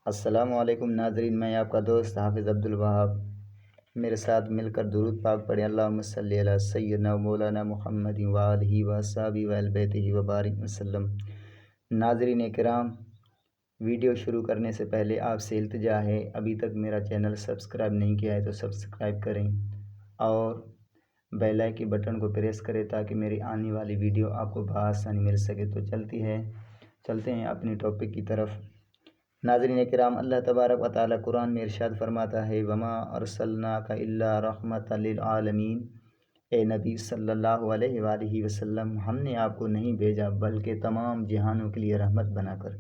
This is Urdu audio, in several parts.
السلام علیکم ناظرین، میں آپ کا دوست حافظ عبدالوہاب۔ میرے ساتھ مل کر درود پاک پڑھیں۔ اللہم صلی علی سیدنا و مولانا محمد وآلہ وصحبہ وآل بیتہ وبارک وسلم۔ ناظرین کرام، ویڈیو شروع کرنے سے پہلے آپ سے التجا ہے، ابھی تک میرا چینل سبسکرائب نہیں کیا ہے تو سبسکرائب کریں اور بیل آئکن کے بٹن کو پریس کریں تاکہ میری آنے والی ویڈیو آپ کو بآسانی مل سکے۔ تو چلتے ہیں اپنی ٹاپک کی طرف۔ ناظرین کرام، اللہ تبارک و تعالیٰ قرآن میں ارشاد فرماتا ہے، وما ارسلناک الا رحمۃ للعالمین۔ اے نبی صلی اللہ علیہ وآلہ وسلم، ہم نے آپ کو نہیں بھیجا بلکہ تمام جہانوں کے لیے رحمت بنا کر۔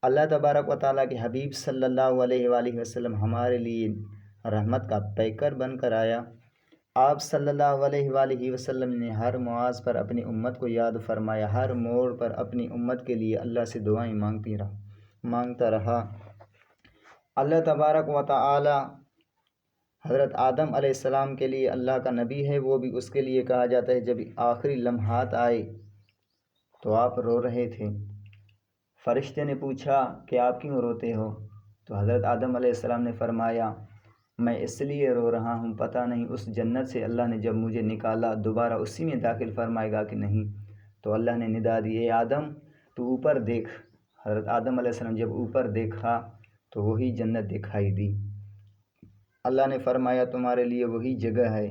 اللہ تبارک و تعالیٰ کے حبیب صلی اللہ علیہ وآلہ وسلم ہمارے لیے رحمت کا پیکر بن کر آیا۔ آپ صلی اللہ علیہ وآلہ وسلم نے ہر مواضع پر اپنی امت کو یاد فرمایا، ہر موڑ پر اپنی امت کے لیے اللہ سے دعائیں مانگتا رہا۔ اللہ تبارک و تعالی حضرت آدم علیہ السلام کے لیے اللہ کا نبی ہے، وہ بھی اس کے لیے کہا جاتا ہے۔ جب آخری لمحات آئے تو آپ رو رہے تھے۔ فرشتے نے پوچھا کہ آپ کیوں روتے ہو؟ تو حضرت آدم علیہ السلام نے فرمایا، میں اس لیے رو رہا ہوں، پتہ نہیں اس جنت سے اللہ نے جب مجھے نکالا دوبارہ اسی میں داخل فرمائے گا کہ نہیں۔ تو اللہ نے ندا دی، اے آدم تو اوپر دیکھ۔ حضرت آدم علیہ السلام جب اوپر دیکھا تو وہی جنت دکھائی دی۔ اللہ نے فرمایا، تمہارے لیے وہی جگہ ہے،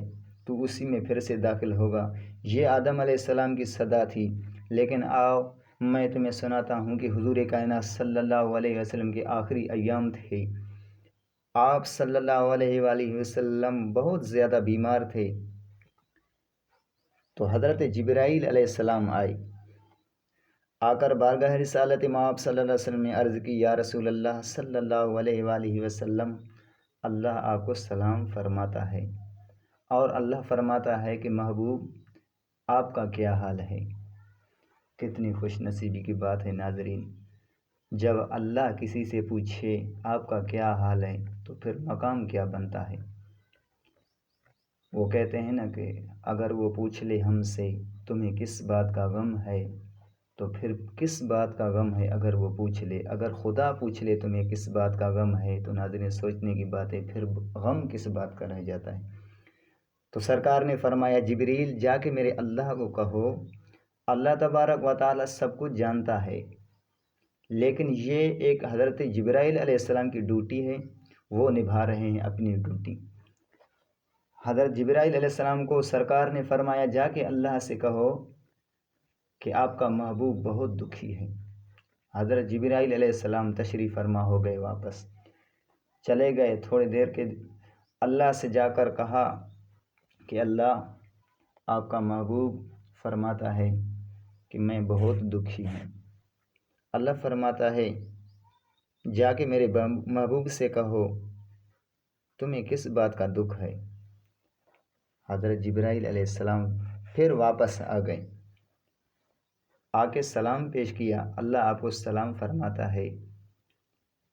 تو اسی میں پھر سے داخل ہوگا۔ یہ آدم علیہ السلام کی صدا تھی، لیکن آؤ میں تمہیں سناتا ہوں کہ حضور کائنات صلی اللہ علیہ وسلم کے آخری ایام تھے۔ آپ صلی اللہ علیہ وآلہ وسلم بہت زیادہ بیمار تھے، تو حضرت جبرائیل علیہ السلام آئے۔ آ کر بارگاہ رسالت مآب صلی اللہ علیہ وسلم نے عرض کی، یا رسول اللہ صلی اللہ علیہ وآلہ وسلم، اللہ آپ کو سلام فرماتا ہے اور اللہ فرماتا ہے کہ محبوب آپ کا کیا حال ہے۔ کتنی خوش نصیبی کی بات ہے ناظرین، جب اللہ کسی سے پوچھے آپ کا کیا حال ہے تو پھر مقام کیا بنتا ہے۔ وہ کہتے ہیں نا کہ اگر وہ پوچھ لے ہم سے تمہیں کس بات کا غم ہے تو پھر کس بات کا غم ہے اگر وہ پوچھ لے۔ اگر خدا پوچھ لے تمہیں کس بات کا غم ہے تو ناظرین سوچنے کی بات ہے، پھر غم کس بات کا رہ جاتا ہے۔ تو سرکار نے فرمایا، جبریل جا کے میرے اللہ کو کہو، اللہ تبارک و تعالیٰ سب کچھ جانتا ہے، لیکن یہ ایک حضرت جبرائیل علیہ السلام کی ڈیوٹی ہے، وہ نبھا رہے ہیں اپنی ڈیوٹی۔ حضرت جبرائیل علیہ السلام کو سرکار نے فرمایا، جا کے اللہ سے کہو کہ آپ کا محبوب بہت دکھی ہے۔ حضرت جبرائیل علیہ السلام تشریف فرما ہو گئے، واپس چلے گئے۔ تھوڑی دیر کے اللہ سے جا کر کہا کہ اللہ آپ کا محبوب فرماتا ہے کہ میں بہت دکھی ہوں۔ اللہ فرماتا ہے، جا کے میرے محبوب سے کہو تمہیں کس بات کا دکھ ہے۔ حضرت جبرائیل علیہ السلام پھر واپس آ گئے، آ کے سلام پیش کیا۔ اللہ آپ کو سلام فرماتا ہے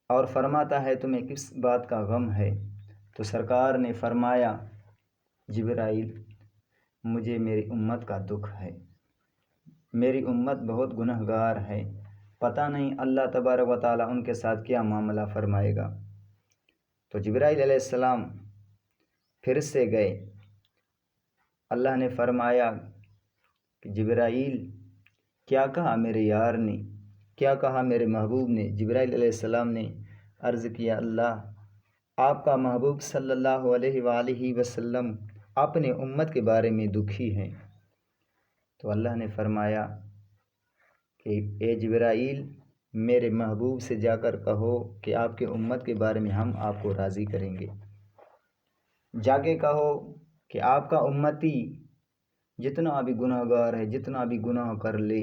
اور فرماتا ہے تمہیں کس بات کا غم ہے۔ تو سرکار نے فرمایا، جبرائیل مجھے میری امت کا دکھ ہے، میری امت بہت گنہگار ہے، پتہ نہیں اللہ تبارک و تعالیٰ ان کے ساتھ کیا معاملہ فرمائے گا۔ تو جبرائیل علیہ السلام پھر سے گئے۔ اللہ نے فرمایا کہ جبرائیل کیا کہا میرے یار نے، کیا کہا میرے محبوب نے؟ جبرائیل علیہ السلام نے عرض کیا، اللہ آپ کا محبوب صلی اللہ علیہ وآلہ وسلم اپنے امت کے بارے میں دکھی ہیں۔ تو اللہ نے فرمایا کہ اے جبرائیل میرے محبوب سے جا کر کہو کہ آپ کے امت کے بارے میں ہم آپ کو راضی کریں گے۔ جا کے کہو کہ آپ کا امتی جتنا بھی گناہ گار ہے، جتنا بھی گناہ کر لے،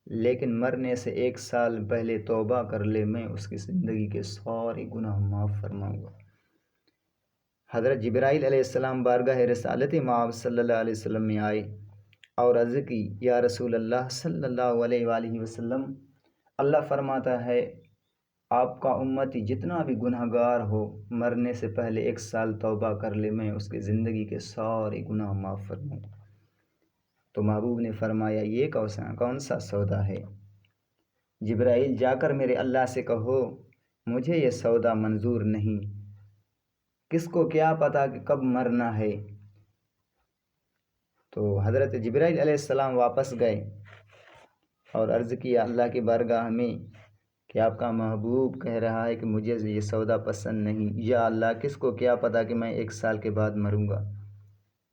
لیکن مرنے سے 1 سال پہلے توبہ کر لے، میں اس کی زندگی کے سارے گناہ معاف فرماؤں گا۔ حضرت جبرائیل علیہ السلام بارگاہ رسالت مآب صلی اللہ علیہ وسلم میں آئے اور عرض کی، یا رسول اللہ صلی اللہ علیہ وآلہ وسلم، اللہ فرماتا ہے آپ کا امتی جتنا بھی گناہ گار ہو، مرنے سے پہلے 1 سال توبہ کر لے، میں اس کے زندگی کے سارے گناہ معاف فرماؤں گا۔ تو محبوب نے فرمایا، یہ کون سا سودا ہے؟ جبرائیل جا کر میرے اللہ سے کہو مجھے یہ سودا منظور نہیں، کس کو کیا پتہ کہ کب مرنا ہے۔ تو حضرت جبرائیل علیہ السلام واپس گئے اور عرض کیا اللہ کی بارگاہ میں کہ آپ کا محبوب کہہ رہا ہے کہ مجھے یہ سودا پسند نہیں، یا اللہ کس کو کیا پتہ کہ میں 1 سال کے بعد مروں گا۔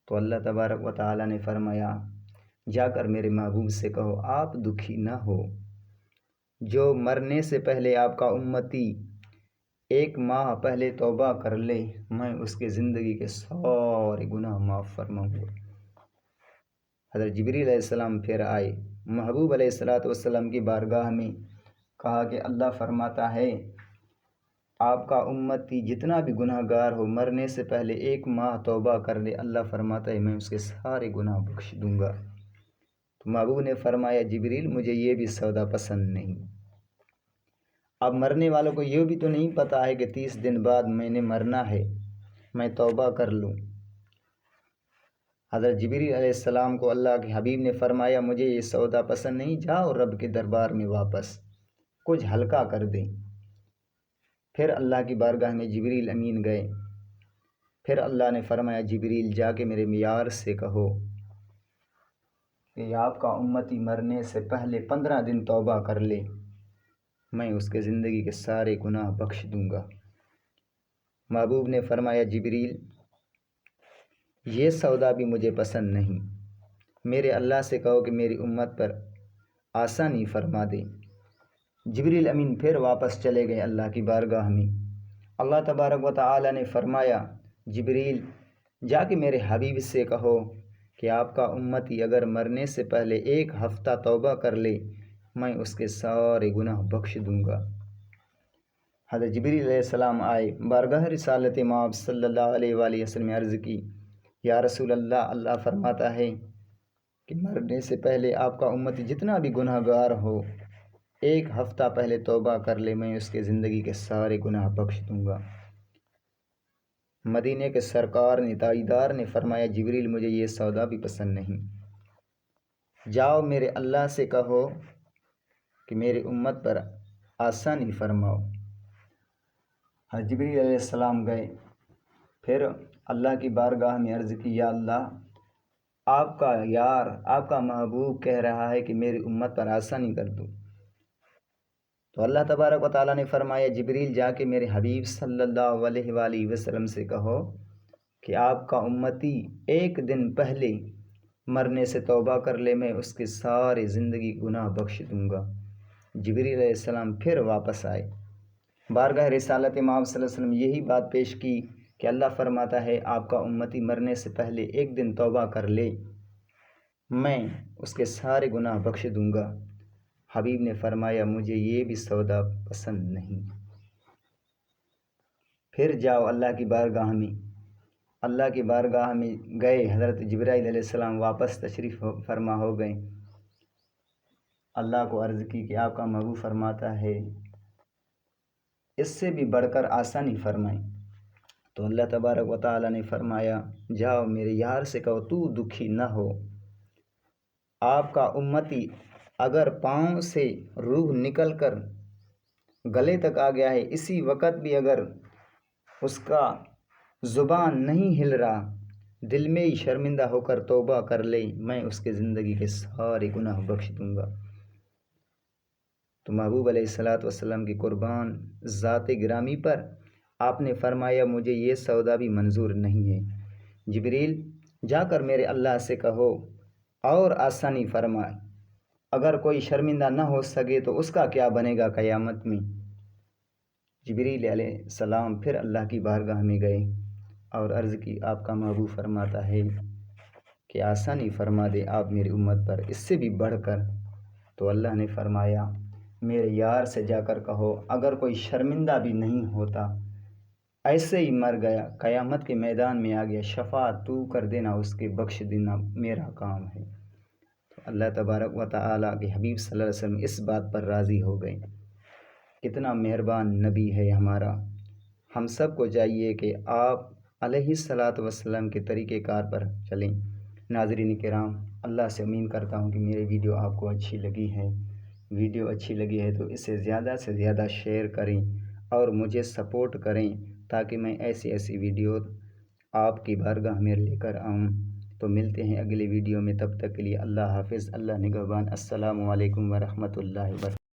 تو اللہ تبارک و تعالیٰ نے فرمایا جا کر میرے محبوب سے کہو آپ دکھی نہ ہو، جو مرنے سے پہلے آپ کا امتی 1 ماہ پہلے توبہ کر لے میں اس کے زندگی کے سارے گناہ معاف فرماؤں گا۔ حضرت جبریل علیہ السلام پھر آئے محبوب علیہ السلام کی بارگاہ میں، کہا کہ اللہ فرماتا ہے آپ کا امتی جتنا بھی گناہ گار ہو مرنے سے پہلے 1 ماہ توبہ کر لے، اللہ فرماتا ہے میں اس کے سارے گناہ بخش دوں گا۔ تو محبوب نے فرمایا جبریل مجھے یہ بھی سودا پسند نہیں۔ اب مرنے والوں کو یہ بھی تو نہیں پتہ ہے کہ 30 دن بعد میں نے مرنا ہے، میں توبہ کر لوں۔ حضرت جبریل علیہ السلام کو اللہ کے حبیب نے فرمایا مجھے یہ سودا پسند نہیں، جاؤ رب کے دربار میں واپس کچھ ہلکا کر دیں۔ پھر اللہ کی بارگاہ میں جبریل امین گئے، پھر اللہ نے فرمایا جبریل جا کے میرے معیار سے کہو کہ آپ کا امتی مرنے سے پہلے 15 دن توبہ کر لے، میں اس کے زندگی کے سارے گناہ بخش دوں گا۔ محبوب نے فرمایا جبریل یہ سودا بھی مجھے پسند نہیں، میرے اللہ سے کہو کہ میری امت پر آسانی فرما دے۔ جبریل امین پھر واپس چلے گئے اللہ کی بارگاہ میں۔ اللہ تبارک و تعالی نے فرمایا جبریل جا کے میرے حبیب سے کہو کہ آپ کا امتی اگر مرنے سے پہلے 1 ہفتہ توبہ کر لے میں اس کے سارے گناہ بخش دوں گا۔ حضرت جبریل علیہ السلام آئے، بارگاہ رسالت مآب صلی اللہ علیہ وآلہ وسلم میں عرض کی یا رسول اللہ، اللہ فرماتا ہے کہ مرنے سے پہلے آپ کا امتی جتنا بھی گناہ گار ہو 1 ہفتہ پہلے توبہ کر لے میں اس کے زندگی کے سارے گناہ بخش دوں گا۔ مدینے کے سرکار نے تائیدار نے فرمایا جبریل مجھے یہ سودا بھی پسند نہیں، جاؤ میرے اللہ سے کہو کہ میری امت پر آسانی فرماؤ۔ حضرت جبریل علیہ السلام گئے، پھر اللہ کی بارگاہ میں عرض کی یا اللہ آپ کا یار آپ کا محبوب کہہ رہا ہے کہ میری امت پر آسانی کر دو۔ تو اللہ تبارک و تعالیٰ نے فرمایا جبریل جا کے میرے حبیب صلی اللہ علیہ وآلہ وسلم سے کہو کہ آپ کا امتی 1 دن پہلے مرنے سے توبہ کر لے میں اس کے سارے زندگی گناہ بخش دوں گا۔ جبریل علیہ السلام پھر واپس آئے، بارگاہ رسالت مآب صلی اللہ علیہ وسلم یہی بات پیش کی کہ اللہ فرماتا ہے آپ کا امتی مرنے سے پہلے 1 دن توبہ کر لے میں اس کے سارے گناہ بخش دوں گا۔ حبیب نے فرمایا مجھے یہ بھی سودا پسند نہیں۔ پھر جاؤ اللہ کی بارگاہ میں، اللہ کی بارگاہ میں گئے، حضرت جبرائیل علیہ السلام واپس تشریف فرما ہو گئے۔ اللہ کو عرض کی کہ آپ کا محبوب فرماتا ہے اس سے بھی بڑھ کر آسانی فرمائیں۔ تو اللہ تبارک و تعالیٰ نے فرمایا جاؤ میرے یار سے کہو تو دکھی نہ ہو، آپ کا امتی اگر پاؤں سے روح نکل کر گلے تک آ گیا ہے اسی وقت بھی اگر اس کا زبان نہیں ہل رہا، دل میں ہی شرمندہ ہو کر توبہ کر لے میں اس کے زندگی کے سارے گناہ بخش دوں گا۔ تو محبوب علیہ السلام کی قربان ذات گرامی پر آپ نے فرمایا مجھے یہ سودا بھی منظور نہیں ہے، جبریل جا کر میرے اللہ سے کہو اور آسانی فرمائے، اگر کوئی شرمندہ نہ ہو سکے تو اس کا کیا بنے گا قیامت میں۔ جبریل علیہ السلام پھر اللہ کی بارگاہ میں گئے اور عرض کی آپ کا محبوب فرماتا ہے کہ آسانی فرما دے آپ میری امت پر اس سے بھی بڑھ کر۔ تو اللہ نے فرمایا میرے یار سے جا کر کہو اگر کوئی شرمندہ بھی نہیں ہوتا ایسے ہی مر گیا قیامت کے میدان میں آ گیا، شفاعت تو کر دینا، اس کے بخش دینا میرا کام ہے۔ تو اللہ تبارک و تعالیٰ کے حبیب صلی اللہ علیہ وسلم اس بات پر راضی ہو گئے۔ کتنا مہربان نبی ہے ہمارا، ہم سب کو چاہیے کہ آپ علیہ الصلاۃ والسلام کے طریقہ کار پر چلیں۔ ناظرین کرام، اللہ سے امید کرتا ہوں کہ میری ویڈیو آپ کو اچھی لگی ہے، ویڈیو اچھی لگی ہے تو اسے زیادہ سے زیادہ شیئر کریں اور مجھے سپورٹ کریں تاکہ میں ایسی ایسی ویڈیو آپ کی بارگاہ میں لے کر آؤں۔ تو ملتے ہیں اگلی ویڈیو میں، تب تک کے لیے اللہ حافظ، اللہ نگہبان، السلام علیکم ورحمۃ اللہ وبرکاتہ۔